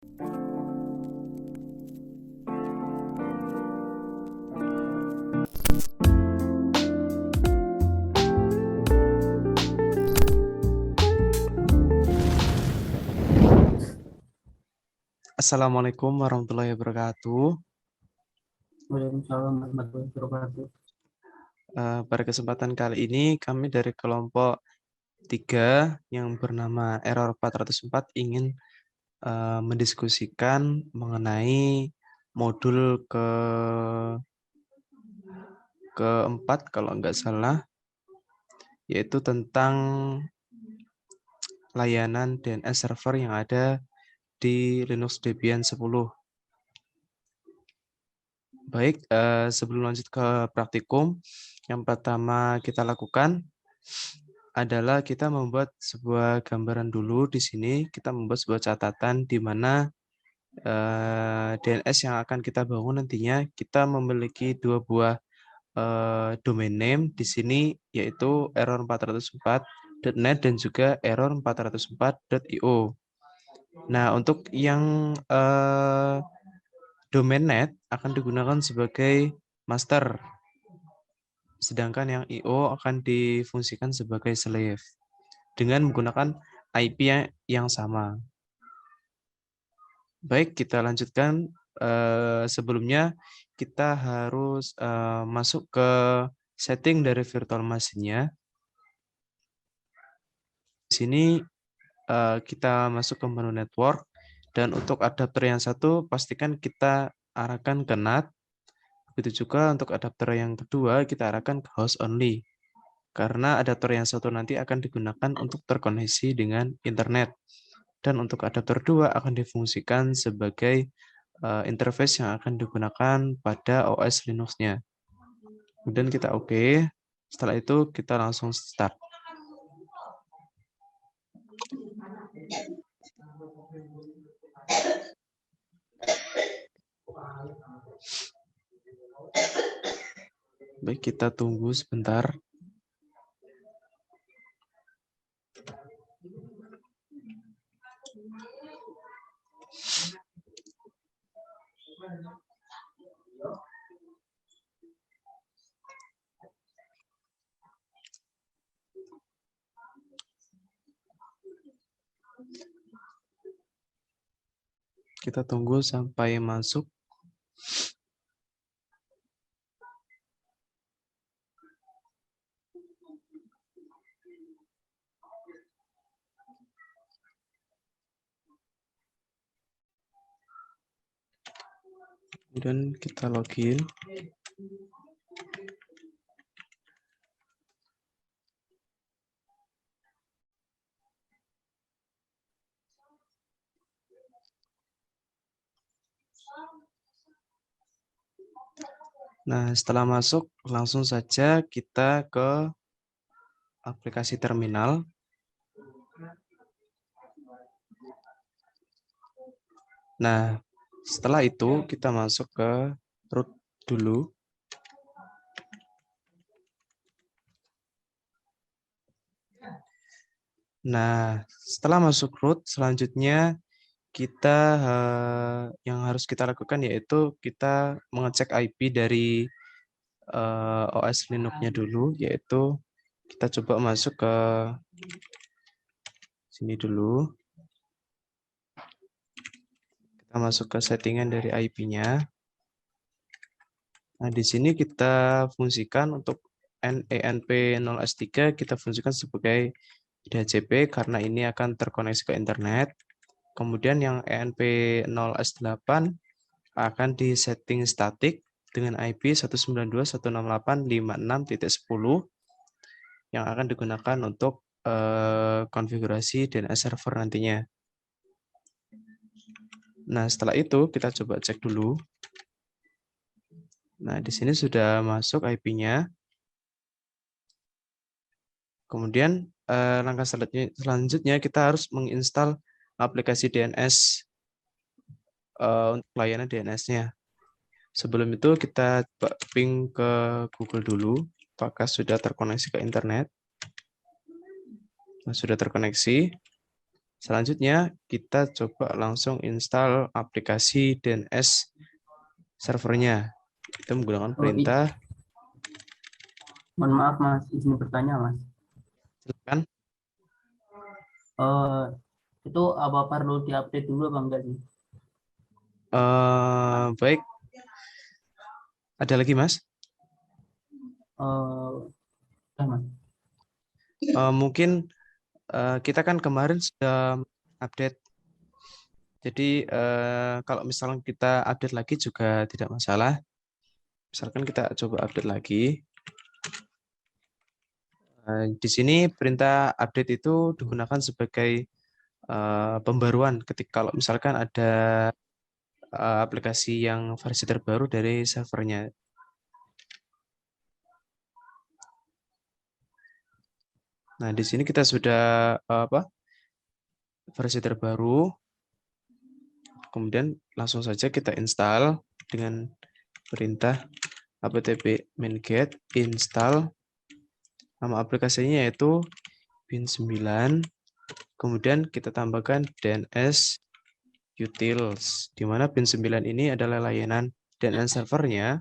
Assalamualaikum warahmatullahi wabarakatuh. Waalaikumsalam warahmatullahi wabarakatuh. Pada kesempatan kali ini kami dari kelompok 3 yang bernama Error 404 ingin mendiskusikan mengenai modul keempat kalau nggak salah, yaitu tentang layanan DNS server yang ada di Linux Debian 10. Baik, sebelum lanjut ke praktikum, yang pertama kita lakukan adalah kita membuat sebuah gambaran dulu. Di sini kita membuat sebuah catatan di mana DNS yang akan kita bangun nantinya kita memiliki dua buah domain name di sini, yaitu error404.net dan juga error404.io. Nah, untuk yang domain net akan digunakan sebagai master, sedangkan yang IO akan difungsikan sebagai slave dengan menggunakan IP yang sama. Baik, kita lanjutkan. Sebelumnya kita harus masuk ke setting dari virtual machine-nya. Di sini kita masuk ke menu network, dan untuk adapter yang satu pastikan kita arahkan ke NAT. Begitu juga untuk adapter yang kedua kita arahkan ke host only, karena adapter yang satu nanti akan digunakan untuk terkoneksi dengan internet, dan untuk adapter 2 akan difungsikan sebagai interface yang akan digunakan pada OS Linux-nya. Kemudian kita oke. Setelah itu kita langsung start. Baik, kita tunggu sebentar. Kita tunggu sampai masuk. Kemudian kita login. Nah, setelah masuk, langsung saja kita ke aplikasi terminal. Nah, setelah itu kita masuk ke root dulu. Nah, setelah masuk root, selanjutnya kita yang harus kita lakukan yaitu kita mengecek IP dari OS Linux-nya dulu, yaitu kita coba masuk ke sini dulu. Kita masuk ke settingan dari IP-nya. Nah, di sini kita fungsikan untuk ENP0S3 kita fungsikan sebagai DHCP karena ini akan terkoneksi ke internet. Kemudian yang ENP0S8 akan disetting statik dengan IP 192.168.56.10 yang akan digunakan untuk konfigurasi DNS server nantinya. Nah, setelah itu kita coba cek dulu. Nah, di sini sudah masuk IP-nya. Kemudian langkah selanjutnya kita harus menginstal aplikasi DNS untuk layanan DNS-nya. Sebelum itu kita ping ke Google dulu, apakah sudah terkoneksi ke internet. Nah, sudah terkoneksi. Selanjutnya kita coba langsung install aplikasi DNS servernya. Kita menggunakan Oh, perintah. mohon maaf Mas, izin bertanya Mas. Silakan. Eh, itu apa perlu diupdate dulu apa enggak sih? Baik, ada lagi Mas? Mas. Mungkin kita kan kemarin sudah update. Jadi kalau misalnya kita update lagi juga tidak masalah. Misalkan kita coba update lagi. Di sini perintah update itu digunakan sebagai pembaruan ketika kalau misalkan ada aplikasi yang versi terbaru dari servernya. Nah, di sini kita sudah versi terbaru. Kemudian langsung saja kita install dengan perintah apt min-get install. Nama aplikasinya yaitu bin9. Kemudian kita tambahkan DNS utils, di mana bin9 ini adalah layanan DNS servernya.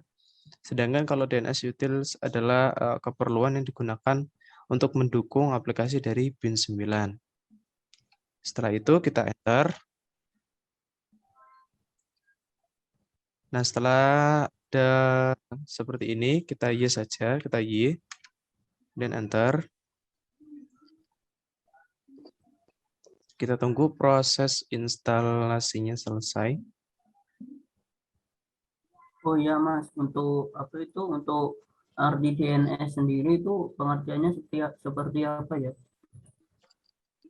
Sedangkan kalau DNS utils adalah keperluan yang digunakan untuk mendukung aplikasi dari bin9. Setelah itu kita enter. Nah, setelah ada seperti ini, kita yes saja, kita y, dan enter. Kita tunggu proses instalasinya selesai. Oh iya Mas, untuk apa itu untuk RDDNS sendiri itu pengertiannya seperti apa ya?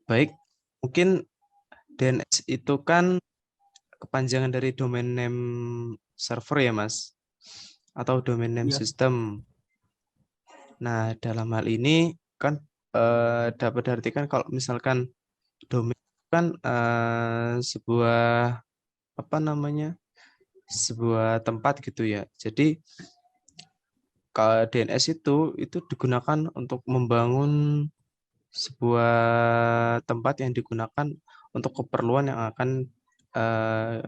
Baik, mungkin DNS itu kan kepanjangan dari domain name server ya, Mas, atau domain name Ya, system. Nah, dalam hal ini kan dapat diartikan kalau misalkan domain kan sebuah apa namanya? Sebuah tempat gitu ya. Jadi kalau DNS itu digunakan untuk membangun sebuah tempat yang digunakan untuk keperluan yang eh,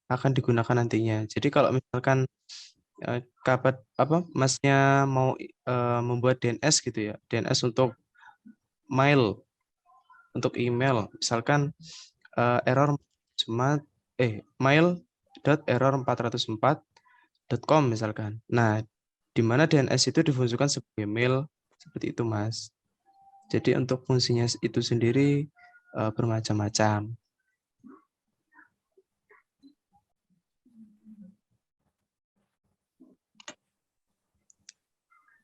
akan digunakan nantinya. Jadi kalau misalkan kabar apa Masnya mau membuat DNS gitu ya, DNS untuk mail, untuk email, misalkan error cuma mail.error404.com misalkan. Nah, di mana DNS itu difungsikan sebagai mail seperti itu, Mas. Jadi untuk fungsinya itu sendiri bermacam-macam.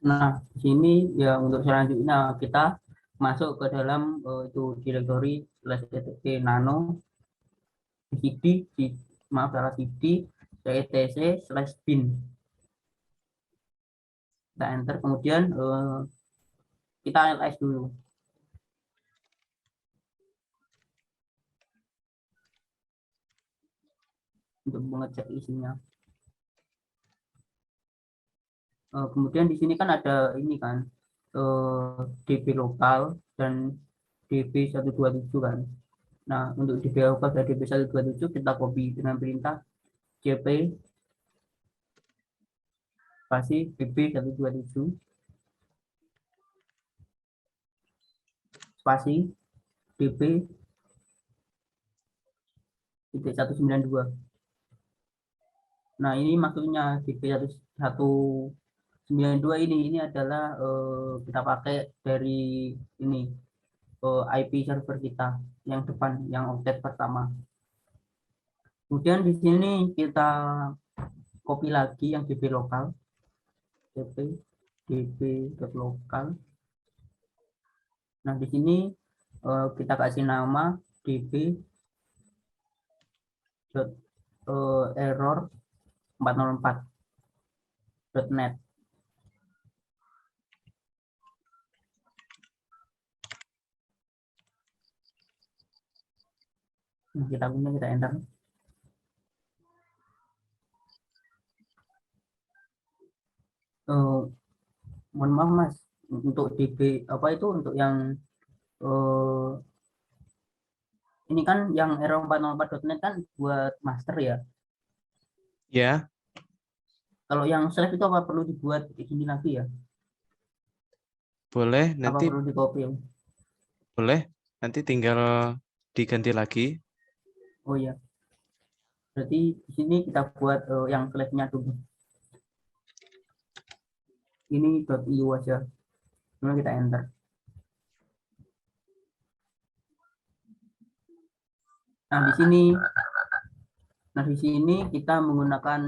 nah di sini ya untuk selanjutnya kita masuk ke dalam itu direktori /etc nano cd maaf salah cd etc/bin. Kita enter kemudian kita ls dulu untuk mengecek isinya. Kemudian di sini kan ada ini kan DB lokal dan DB127 kan. Nah, untuk DB lokal dan DB127 kita copy dengan perintah cp spasi DB127 spasi DB 192. Nah, ini maksudnya DB192 ini adalah kita pakai dari ini IP server kita yang depan, yang oktet pertama. Kemudian di sini kita copy lagi yang DB lokal, DB lokal. Nah, di sini kita kasih nama DB error 404.net. Nah, kita enter. Mohon maaf Mas, untuk DB apa itu untuk yang ini kan yang error 404.net kan buat master ya. Ya, Kalau yang slave itu apa perlu dibuat ini lagi ya? boleh Apa nanti perlu di copy? boleh nanti tinggal diganti lagi. Oh ya, berarti di sini kita buat yang slave-nya dulu. Ini .io aja. Kemudian kita enter. Nah, di sini kita menggunakan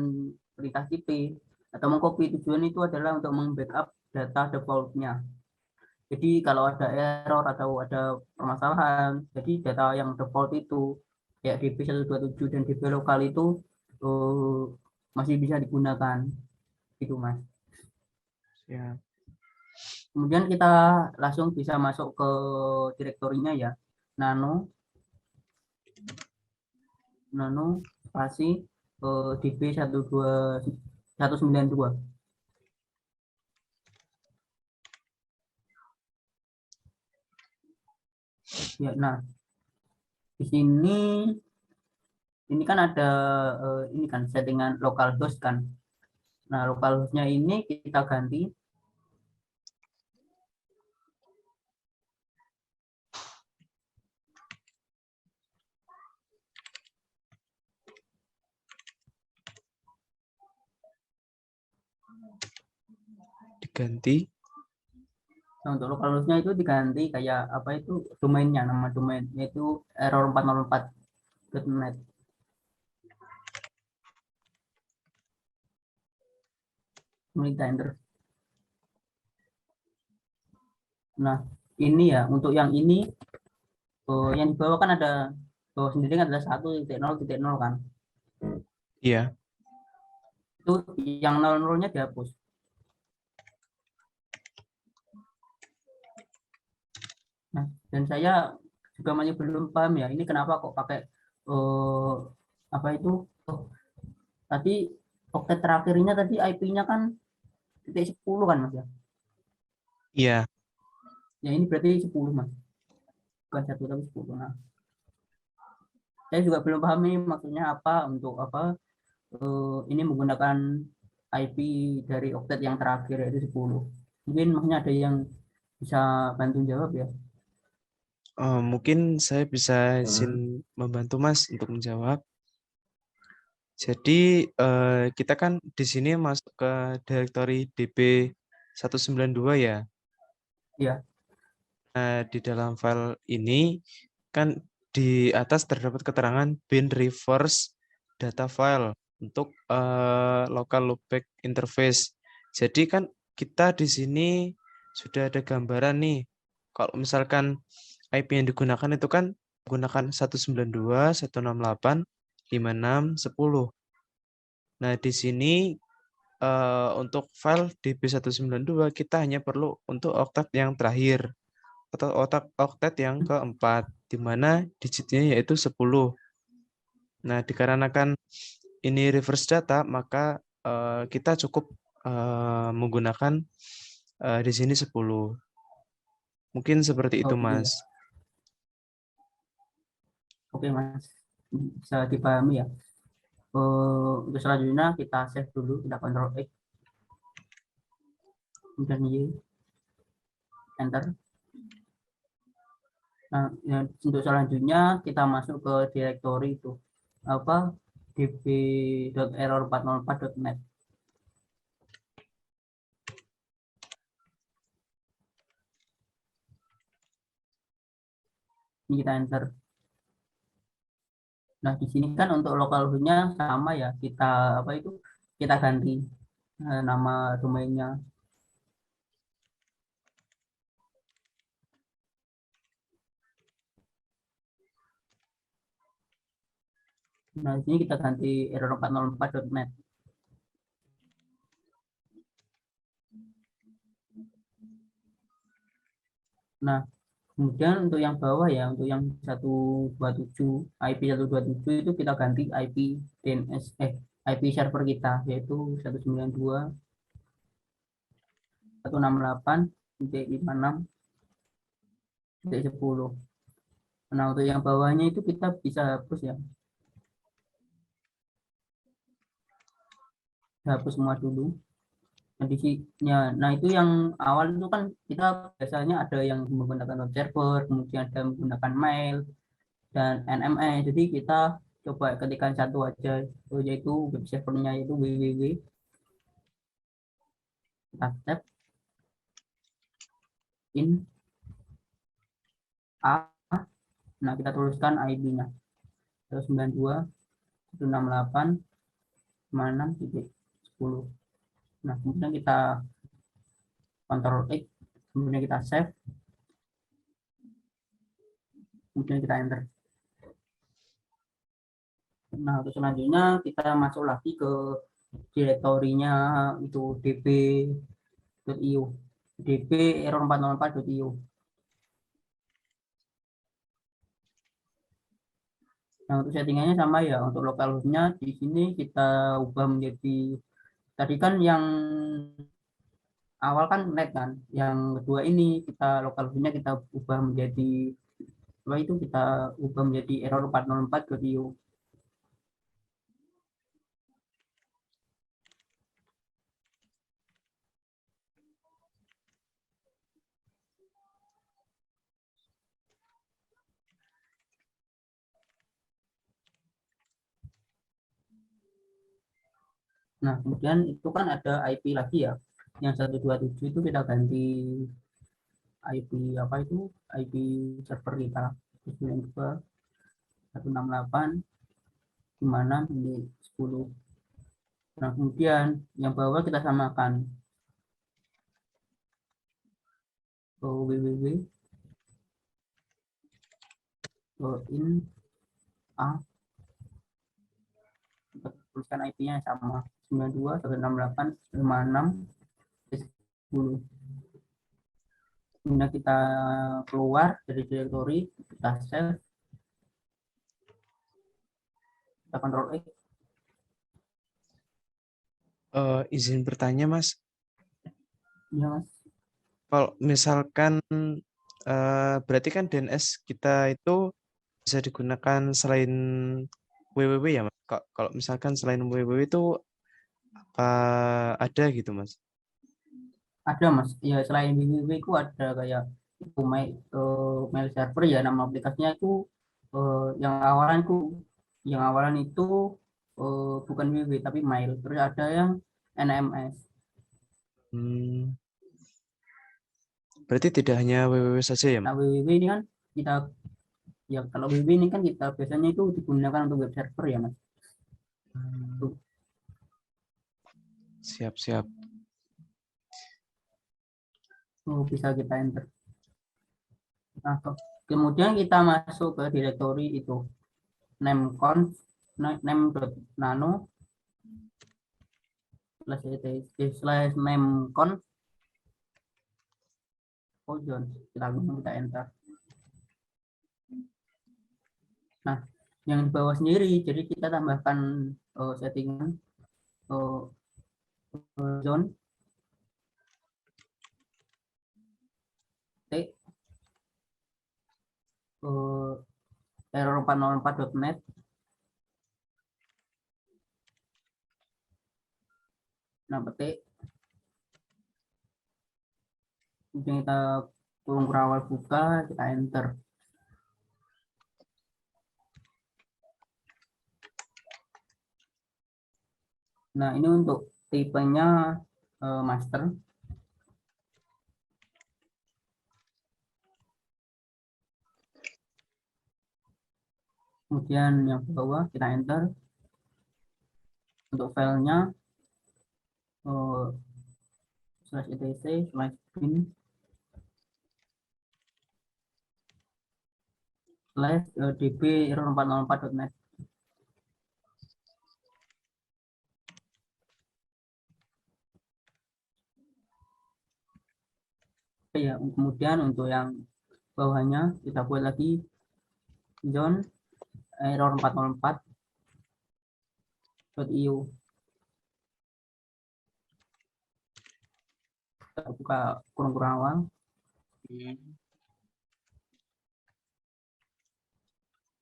perintah cp atau mengcopy. Tujuan itu adalah untuk membackup data defaultnya. Jadi kalau ada error atau ada permasalahan, jadi data yang default itu kayak DB127 dan DB lokal itu eh, masih bisa digunakan gitu Mas. Ya. Kemudian kita langsung bisa masuk ke direktorinya ya. Nano nano spasi DB19192. Ya, nah di sini ini kan ada ini kan settingan localhost kan. Nah, localhostnya ini kita ganti Diganti. Nah, untuk localhostnya itu diganti kayak apa itu domainnya, nama domain yaitu error404.net. Kemudian kita enter. Nah, ini ya untuk yang ini yang di bawah kan ada bawah sendiri kan ada 1.0.0 kan. Iya. Itu yang 00-nya dihapus. Nah, dan saya juga masih belum paham ya ini kenapa kok pakai apa itu tadi oktet terakhirnya tadi IP-nya kan titik 10 kan Mas ya. Iya. Ya ini berarti 10 Mas. Bukan 1 tapi 10. Nah, saya juga belum paham nih maksudnya apa untuk apa ini menggunakan IP dari oktet yang terakhir yaitu 10. Mungkin maksudnya ada yang bisa bantu jawab ya. Mungkin saya bisa izin membantu Mas untuk menjawab. Jadi kita kan di sini masuk ke direktori DB192 ya. Ya, Nah, di dalam file ini kan di atas terdapat keterangan bin reverse data file untuk local loopback interface. Jadi kan kita di sini sudah ada gambaran nih. Kalau misalkan IP yang digunakan itu kan menggunakan 192, 168, 56, 10. Nah, di sini untuk file DB192 kita hanya perlu untuk oktet yang terakhir atau oktet yang keempat, di mana digitnya yaitu 10. Nah, dikarenakan ini reverse data, maka kita cukup menggunakan di sini 10. Mungkin seperti itu, oh iya. Mas. Oke Mas, bisa dipahami ya. Untuk selanjutnya kita save dulu, kita Ctrl X, kemudian Y, enter. Nah, ya, untuk selanjutnya kita masuk ke direktori itu apa db.error404.net. Ini kita enter. Nah, di sini kan untuk localhost-nya sama ya, kita apa itu kita ganti nama domainnya. Nah, di sini kita ganti error404.net. Nah, kemudian untuk yang bawah ya, untuk yang 127 IP 127 itu kita ganti IP DNS IP server kita yaitu 192.168.56.10. Nah, untuk yang bawahnya itu kita bisa hapus ya. Hapus semua dulu. Nah, nah itu yang awal itu kan kita biasanya ada yang menggunakan web server, kemudian ada yang menggunakan mail dan NMS. Jadi kita coba ketikkan satu aja, yaitu web servernya yaitu www. Kita tab in a. Nah, kita tuliskan ID-nya 192.168.56.10. Nah, kemudian kita Ctrl X, kemudian kita save, kemudian kita enter. Nah, untuk selanjutnya kita masuk lagi ke direktorinya itu db.io, db error 404.io. Nah, untuk settingannya sama ya. Untuk lokal hostnya di sini kita ubah menjadi, tadi kan yang awal kan net kan, yang kedua ini kita lokal hostnya kita ubah menjadi, apa itu, kita ubah menjadi error 404.io. Nah, kemudian itu kan ada IP lagi ya. Yang 127 itu kita ganti IP, apa itu, IP server kita 192.168 di mana di 10. Nah, kemudian yang bawah kita samakan ke www in a, kita tuliskan IP-nya sama 92.168.56.10. Kemudian kita keluar dari directory, kita save, kita Ctrl X. Izin bertanya, Mas. Ya, Mas. Kalau misalkan berarti kan DNS kita itu bisa digunakan selain www ya, Mas? Kalau misalkan selain www itu apa ada gitu, Mas? Ada, Mas. Ya, selain www itu ada kayak itu mail server ya, nama aplikasinya itu yang awalan itu bukan www tapi mail. Terus ada yang NMS. Hmm, berarti tidak hanya www saja ya, Nah, Mas? www ini kan kita, ya kalau www ini kan kita biasanya itu digunakan untuk web server ya, Mas. Hmm, Tuh, siap-siap. bisa kita enter. Nah, kemudian kita masuk ke directory itu nameconf, name.nano slash nameconf Ojon. Kita enter. Nah, yang di bawah sendiri, jadi kita tambahkan settingan uh, zone T error 404.net. Nah, petik, kemudian kita kurung kurawal buka, kita enter. Nah, ini untuk tipenya master. Kemudian yang bawah kita enter. Untuk filenya slash etc slash bin slash db error 404.net. Oke ya, kemudian untuk yang bawahnya kita buat lagi zone error 404.io. Kita buka kurung kurang awal.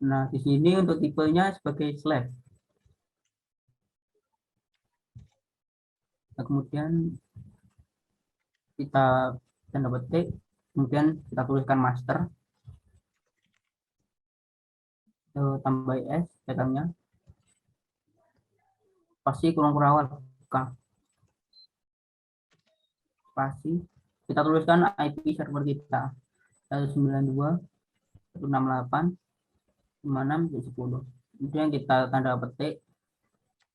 Nah, di sini untuk tipenya sebagai slash. Nah, kemudian kita tanda petik, kemudian kita tuliskan master, tambah s datangnya, pasti kurang awal buka, pasti kita tuliskan IP server kita 192.168.56.10. Kemudian kita tanda petik,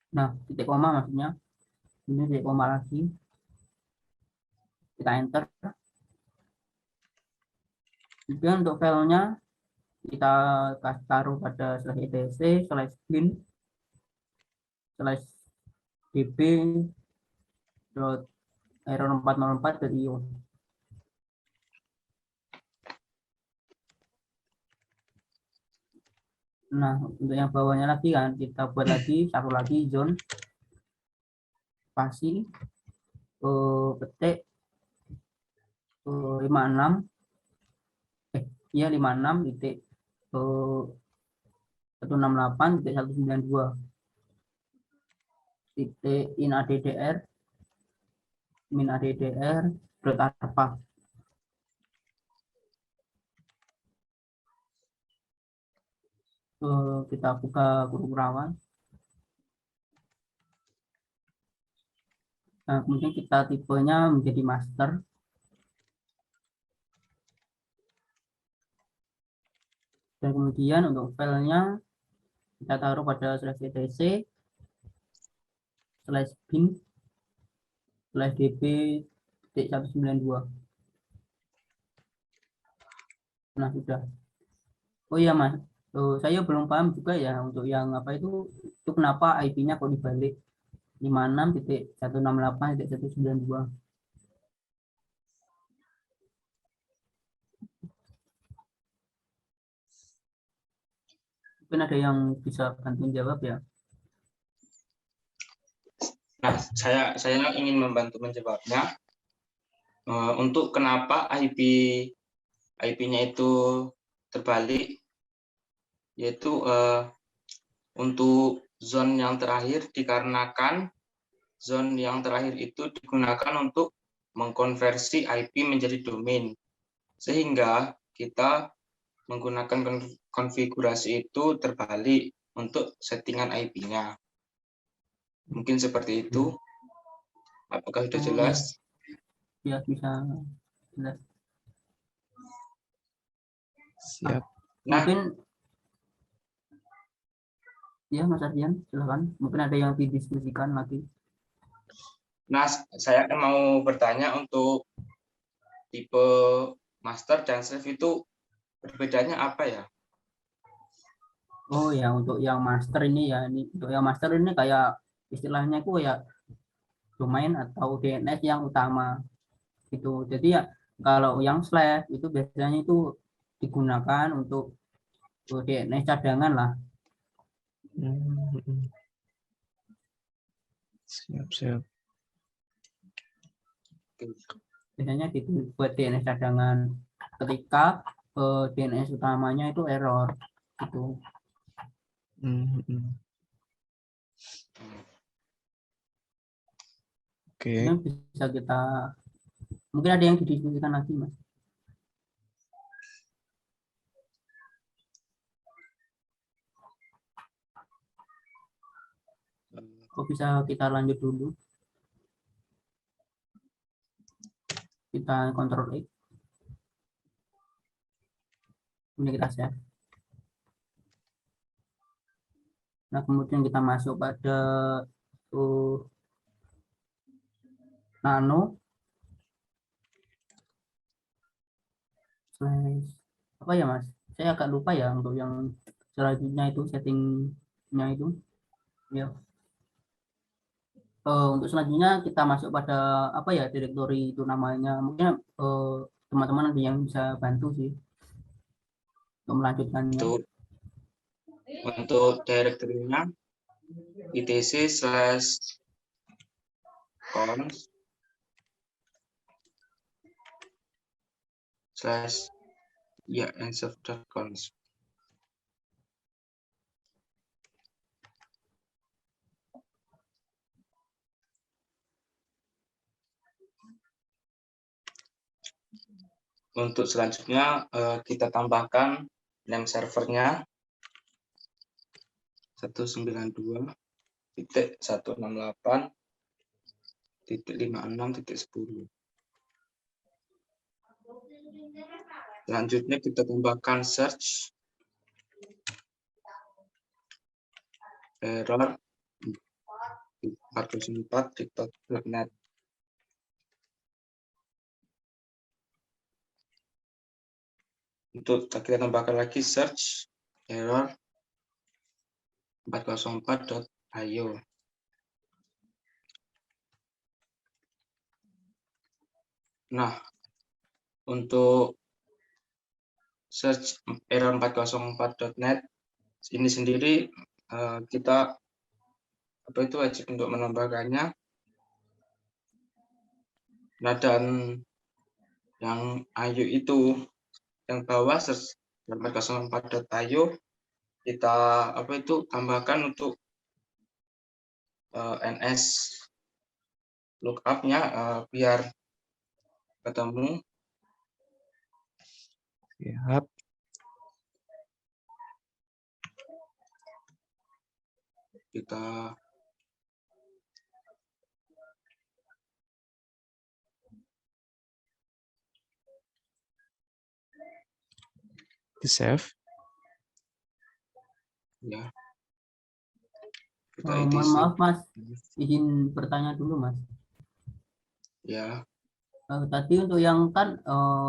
nah titik koma maksudnya, ini titik koma lagi, kita enter. Kemudian untuk filenya kita taruh pada slash etc slash bin slash db dot error 404.io. Nah, untuk yang bawahnya lagi kan kita buat lagi satu lagi zone spasi petik 56 iya 56 titik 168.192 titik in addr min addr dot apa. Kita buka kurung rawan. Nah, kemudian kita tipenya menjadi master. Dan kemudian untuk filenya kita taruh pada slash etc slash bin slash db 192. Nah, sudah. Oh iya Mas, saya belum paham juga ya untuk yang apa itu kenapa IP-nya kok dibalik 56.168.192. Mungkin ada yang bisa bantu jawab ya. Nah, saya ingin membantu menjawabnya. Untuk kenapa IP-nya itu terbalik, yaitu untuk zone yang terakhir dikarenakan zone yang terakhir itu digunakan untuk mengkonversi IP menjadi domain, sehingga kita menggunakan konfigurasi itu terbalik untuk settingan IP-nya. Mungkin seperti itu. Apakah sudah jelas? Ya, bisa jelas. Siap. Nah, Mungkin ya Mas Ardian, silakan. Mungkin ada yang didiskusikan lagi. Nah, saya mau bertanya untuk tipe master dan slave itu perbedaannya apa ya? Oh ya, untuk yang master ini ya, ini untuk yang master ini kayak istilahnya itu ya domain atau DNS yang utama gitu. Jadi ya kalau yang slash itu biasanya itu digunakan untuk DNS cadangan lah. Siap. Biasanya gitu buat DNS cadangan ketika DNS utamanya itu error gitu. Oke. Mungkin bisa kita, mungkin ada yang didiskusikan lagi Mas. Kok bisa kita lanjut dulu? Kita kontrol X. Ini kita save. Nah, kemudian kita masuk pada nano slash apa ya Mas? Saya agak lupa ya untuk yang selanjutnya itu settingnya itu. Ya. Untuk selanjutnya kita masuk pada apa ya direktori itu namanya. Mungkin teman-teman ada yang bisa bantu sih untuk melanjutkannya. Untuk direktorinya etc/cons/ya /cons. Untuk selanjutnya kita tambahkan name servernya 192.168.56.10. Selanjutnya kita tambahkan search error 404.net. Untuk kita tambahkan lagi search error 404.io. Nah, untuk search error 404.net ini sendiri kita wajib untuk menambahkannya. Nah, dan yang IO itu yang bawah search 404.io kita tambahkan untuk NS lookup-nya biar ketemu. Siap. Kita Di save. ya. Kita Mohon edisi. maaf Mas, izin bertanya dulu Mas. Ya. Tadi untuk yang kan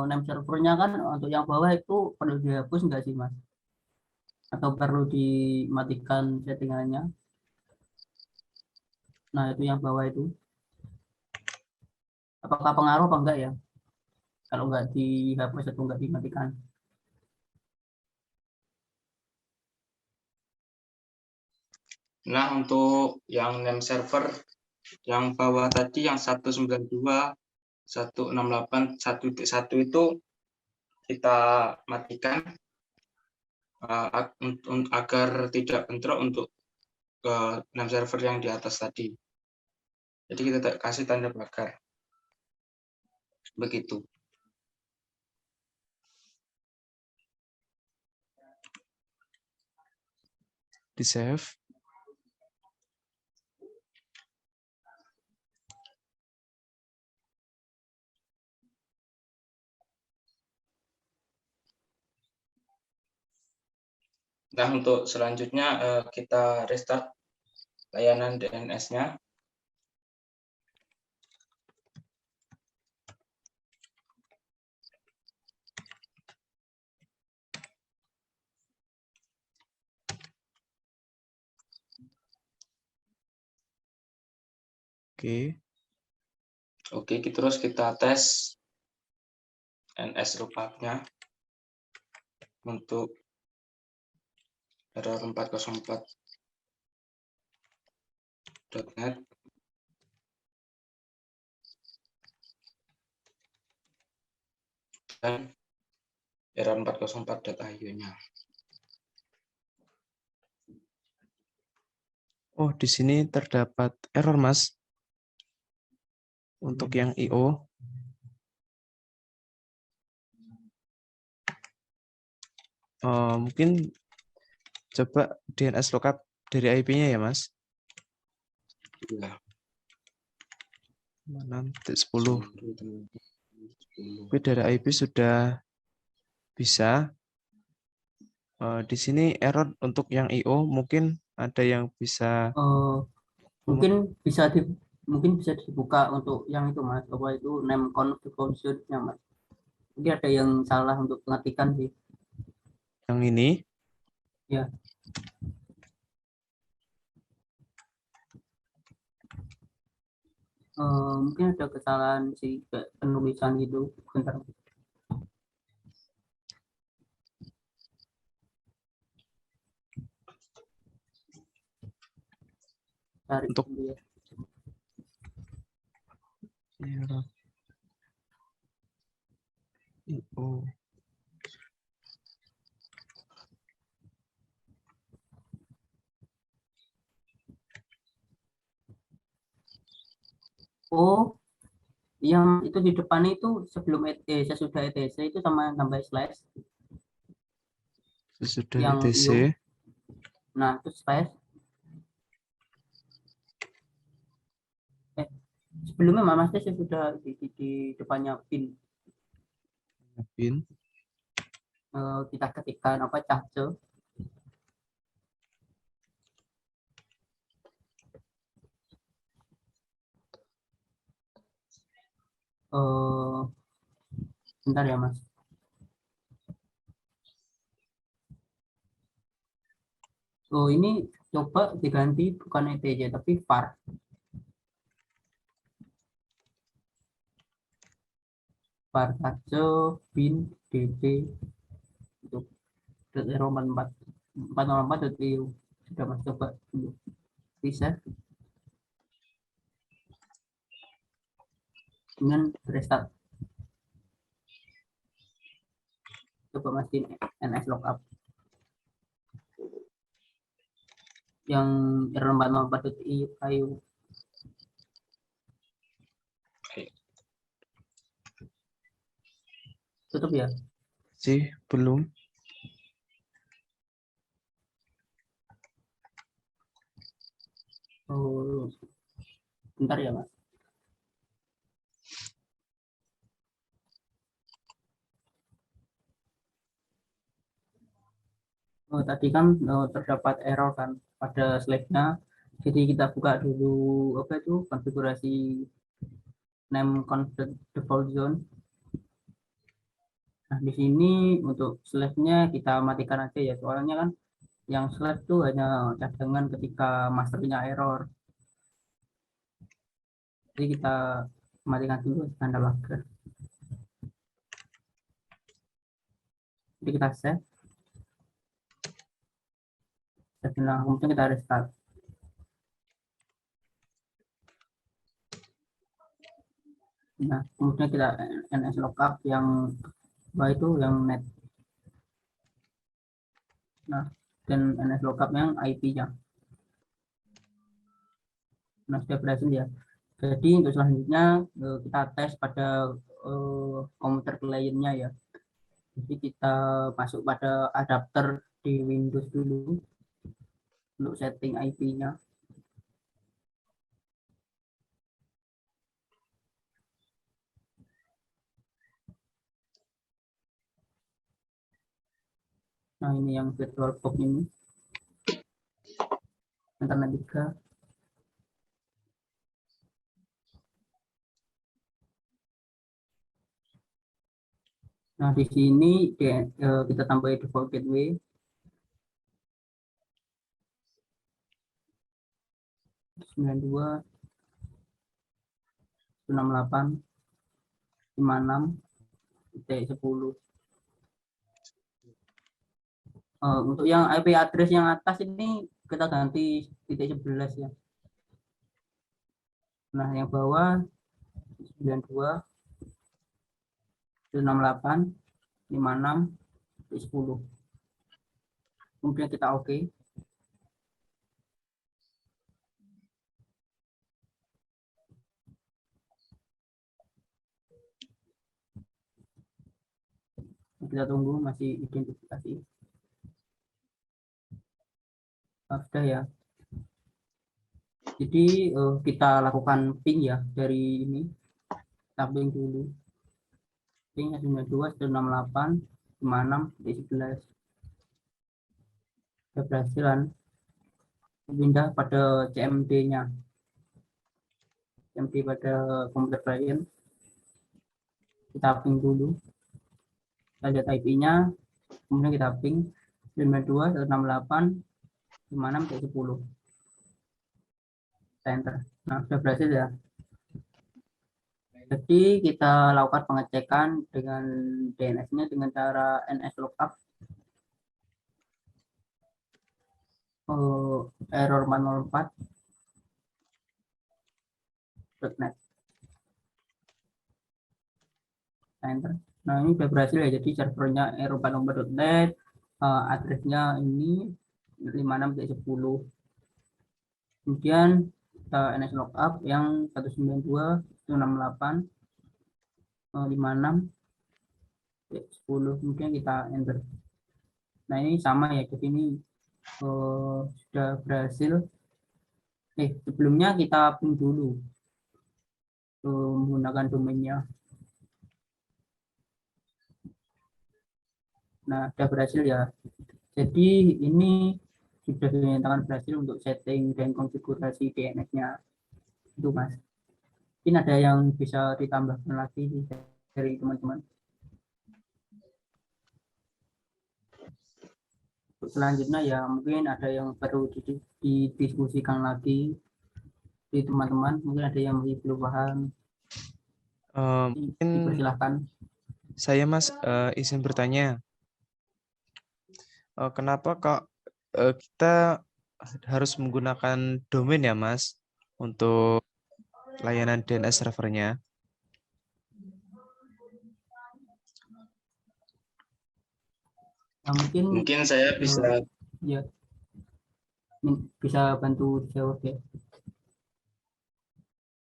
name servernya kan untuk yang bawah itu perlu dihapus nggak sih Mas? Atau perlu dimatikan settingannya? Nah itu yang bawah itu. Apakah pengaruh apa enggak ya? Kalau nggak dihapus atau nggak dimatikan? Nah, untuk yang name server yang bawah tadi yang 192.168.1.1 itu kita matikan agar tidak bentrok untuk name server yang di atas tadi. Jadi kita kasih tanda pagar. Begitu. Di save. Nah, untuk selanjutnya kita restart layanan DNS-nya. Oke. Oke, terus kita tes NS lookup-nya untuk error 404.net. Dan error 404.io-nya. Oh, di sini terdapat error, Mas. Untuk yang IO. Mungkin coba DNS lookup dari IP-nya ya, Mas. Iya. 6.10. Tapi dari IP sudah bisa. Di sini error untuk yang IO mungkin ada yang bisa Mungkin bisa dibuka untuk yang itu Mas, apa itu name configuration-nya Mas. Jadi ada yang salah untuk pengetikan sih. yang ini. Ya. Mungkin ada kesalahan sih penulisan gitu. Bentar. Cari Untuk dulu ya. error IO. Oh, Yang itu di depan itu sebelum sesudah etc itu sama tambah slash Sesudah yang ETC. io. Nah, itu slash. Sebelumnya Mas saya sudah di depannya pin. Pin. Kita ketikkan apa cache. Bentar ya Mas. Oh ini coba diganti bukan ETJ tapi var. Var cache bin db untuk Roman 404.eu. Sudah Mas coba dulu. Bisa dengan restart. Coba masukin ns lookup yang error 404.eu kayu. Tutup ya. Sih, belum. Oh, bentar ya Mas. Tadi kan terdapat error kan pada slide-nya. Jadi kita buka dulu apa itu konfigurasi name config default zone. Nah, di sini untuk slide-nya kita matikan aja ya. Soalnya kan yang slide itu hanya cadangan ketika masternya error. Jadi kita matikan dulu tanda logger. Jadi kita save. Nah, kemudian kita restart. Nah, kemudian kita ns lookup yang itu yang net. Nah, dan ns lookup yang IP-nya. Nah, sudah berhasil ya. Jadi untuk selanjutnya kita tes pada komputer kliennya ya. Jadi kita masuk pada adapter di Windows dulu untuk setting IP-nya. Nah, ini yang VirtualBox ini. Internet 3. Nah, di sini kita tambahin default gateway. Sembilan dua 68 56 10. Untuk yang IP address yang atas ini kita ganti titik 11 ya. Nah, yang bawah 92 68 56 10. Kemudian kita oke. Kita tunggu masih identifikasi. Sudah ya. Jadi kita lakukan ping ya dari ini. Kita ping dulu. Ping 92 168 56 11. Keberhasilan pindah pada CMD-nya. CMD pada komputer klien. Kita ping dulu. Kita lihat IP-nya. Kemudian kita ping 92 168 56 10. Enter. Nah, sudah berhasil ya. Jadi kita lakukan pengecekan dengan DNS-nya dengan cara ns lookup error 404.net. Enter. Nah, ini sudah berhasil ya. Jadi servernya error 404.net, addressnya ini 56.10. Kemudian ns lookup yang 192.168 56, 10, kemudian kita enter. Nah ini sama ya, jadi ini sudah berhasil. Sebelumnya kita pin dulu menggunakan domainnya. Nah sudah berhasil ya. Jadi ini sudah dinyatakan berhasil untuk setting dan konfigurasi DNS-nya. Itu Mas. Mungkin ada yang bisa ditambahkan lagi dari teman-teman. Selanjutnya ya mungkin ada yang perlu didiskusikan lagi di teman-teman, mungkin ada yang masih belum paham. Mungkin Dipersilahkan. saya Mas izin bertanya, kenapa kok kita harus menggunakan domain ya Mas untuk layanan DNS servernya? Nah, Mungkin saya bisa ya bisa bantu jawab ya.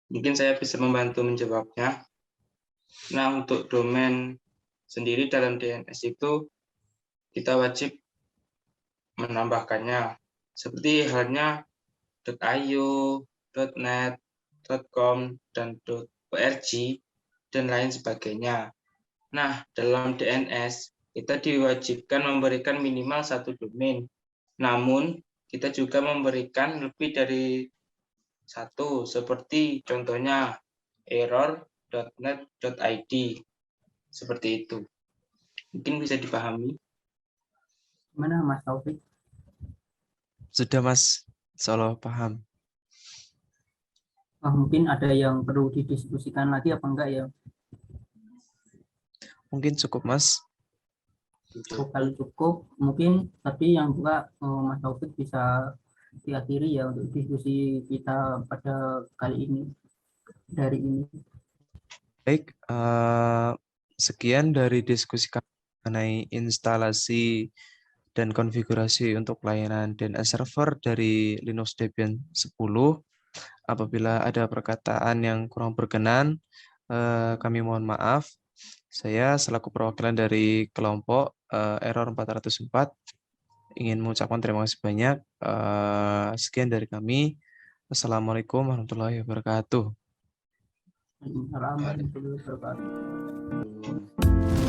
Mungkin saya bisa membantu menjawabnya. Nah, untuk domain sendiri dalam DNS itu kita wajib menambahkannya. Seperti halnya .io, .net, .com, dan .org, dan lain sebagainya. Nah, dalam DNS, kita diwajibkan memberikan minimal satu domain. Namun, kita juga memberikan lebih dari satu, seperti contohnya error.net.id. Seperti itu. Mungkin bisa dipahami. Gimana Mas Taufik? Sudah Mas, Solo paham. Mungkin ada yang perlu didiskusikan lagi apa enggak ya? Mungkin cukup Mas. Kalau cukup, mungkin tadi yang juga Mas Taufik bisa diakhiri ya untuk diskusi kita pada kali ini, dari ini. Baik, sekian dari diskusi kami mengenai instalasi dan konfigurasi untuk layanan DNS server dari Linux Debian 10. Apabila ada perkataan yang kurang berkenan, kami mohon maaf. Saya selaku perwakilan dari kelompok Error 404 ingin mengucapkan terima kasih banyak. Sekian dari kami. Assalamualaikum warahmatullahi wabarakatuh. Assalamualaikum warahmatullahi wabarakatuh.